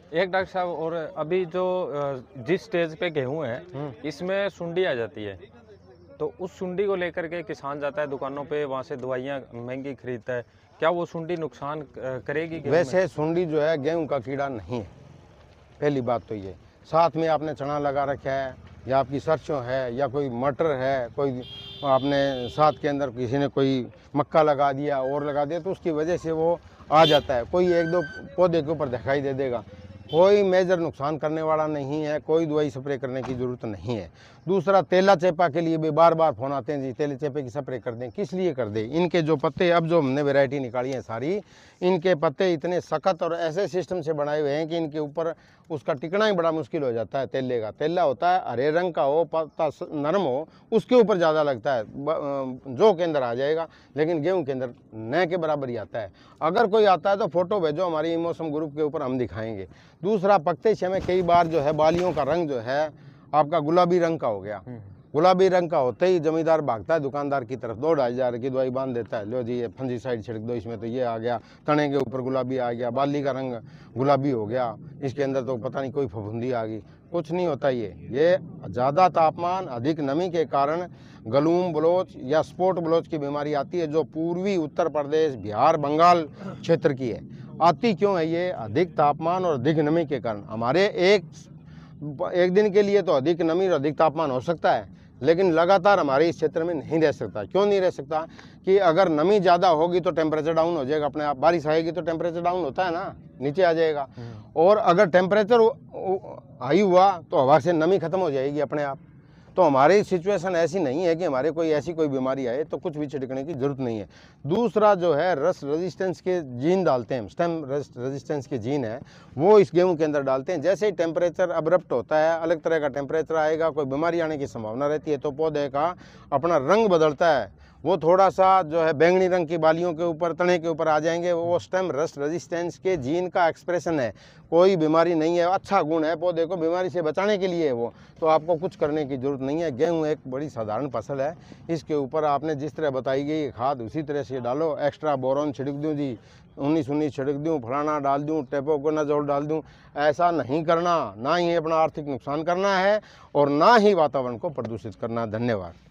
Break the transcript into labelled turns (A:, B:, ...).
A: एक डॉक्टर साहब, और अभी जो जिस स्टेज पे गेहूं है इसमें सुंडी आ जाती है, तो उस सुंडी को लेकर के किसान जाता है दुकानों पे, वहां से दवाइयाँ महंगी खरीदता है। क्या वो सुंडी नुकसान करेगी गेहूं में?
B: वैसे सुंडी जो है गेहूं का कीड़ा नहीं है, पहली बात तो ये। साथ में आपने चना लगा रखा है या आपकी सरसों है या कोई मटर है, कोई आपने साथ के अंदर किसी ने कोई मक्का लगा दिया और लगा दिया, तो उसकी वजह से वो आ जाता है। कोई एक दो पौधे के ऊपर दिखाई दे देगा, कोई मेजर नुकसान करने वाला नहीं है, कोई दवाई स्प्रे करने की ज़रूरत नहीं है। दूसरा, तेला चेपा के लिए भी बार बार फ़ोन आते हैं, जी तेले चेपे की स्प्रे कर दें। किस लिए कर दें? इनके जो पत्ते अब जो हमने वैरायटी निकाली है सारी, इनके पत्ते इतने सख्त और ऐसे सिस्टम से बनाए हुए हैं कि इनके ऊपर उसका टिकना ही बड़ा मुश्किल हो जाता है। तेले का तेला होता है हरे रंग का हो, पत्ता नरम हो, उसके ऊपर ज़्यादा लगता है, जो के अंदर आ जाएगा, लेकिन गेहूं के अंदर न के बराबर ही आता है। अगर कोई आता है तो फ़ोटो भेजो हमारी मौसम ग्रुप के ऊपर, हम दिखाएंगे। दूसरा, पकते समय कई बार जो है बालियों का रंग जो है आपका गुलाबी रंग का हो गया। गुलाबी रंग का होते ही जमींदार भागता है दुकानदार की तरफ, 2-2.5 की दवाई बांध देता है, लो जी ये फंजीसाइड छिड़क दो इसमें, तो ये आ गया, तने के ऊपर गुलाबी आ गया, बाली का रंग गुलाबी हो गया, इसके अंदर तो पता नहीं कोई फफूंदी आ गई। कुछ नहीं होता। ये ज़्यादा तापमान, अधिक नमी के कारण गलूम बलोच या स्पॉट बलोच की बीमारी आती है, जो पूर्वी उत्तर प्रदेश, बिहार, बंगाल क्षेत्र की है। आती क्यों है? ये अधिक तापमान और अधिक नमी के कारण। हमारे एक दिन के लिए तो अधिक नमी और अधिक तापमान हो सकता है, लेकिन लगातार हमारे इस क्षेत्र में नहीं रह सकता। क्यों नहीं रह सकता? कि अगर नमी ज़्यादा होगी तो टेम्परेचर डाउन हो जाएगा अपने आप, बारिश आएगी तो टेम्परेचर डाउन होता है ना, नीचे आ जाएगा। और अगर टेम्परेचर हाई हुआ तो हवा से नमी खत्म हो जाएगी अपने आप। तो हमारी सिचुएशन ऐसी नहीं है कि हमारे कोई बीमारी आए तो कुछ भी छिड़कने की ज़रूरत नहीं है। दूसरा जो है, रस्ट रेजिस्टेंस के जीन डालते हैं, स्टेम रस्ट रेजिस्टेंस के जीन है, वो इस गेहूं के अंदर डालते हैं। जैसे ही टेम्परेचर अब्रप्ट होता है, अलग तरह का टेम्परेचर आएगा, कोई बीमारी आने की संभावना रहती है, तो पौधे का अपना रंग बदलता है, वो थोड़ा सा जो है बैंगनी रंग की बालियों के ऊपर, तने के ऊपर आ जाएंगे। वो स्टेम रस्ट रेजिस्टेंस के जीन का एक्सप्रेशन है, कोई बीमारी नहीं है, अच्छा गुण है, पौधे को बीमारी से बचाने के लिए है वो, तो आपको कुछ करने की ज़रूरत नहीं है। गेहूं एक बड़ी साधारण फसल है, इसके ऊपर आपने जिस तरह बताई गई खाद उसी तरह से डालो। एक्स्ट्रा बोरॉन छिड़क दूँ जी, 19-19 छिड़क दूँ, फलाना डाल दूँ, टेपोकोनाजोल डाल दूँ, ऐसा नहीं करना। ना ही अपना आर्थिक नुकसान करना है और ना ही वातावरण को प्रदूषित करना। धन्यवाद।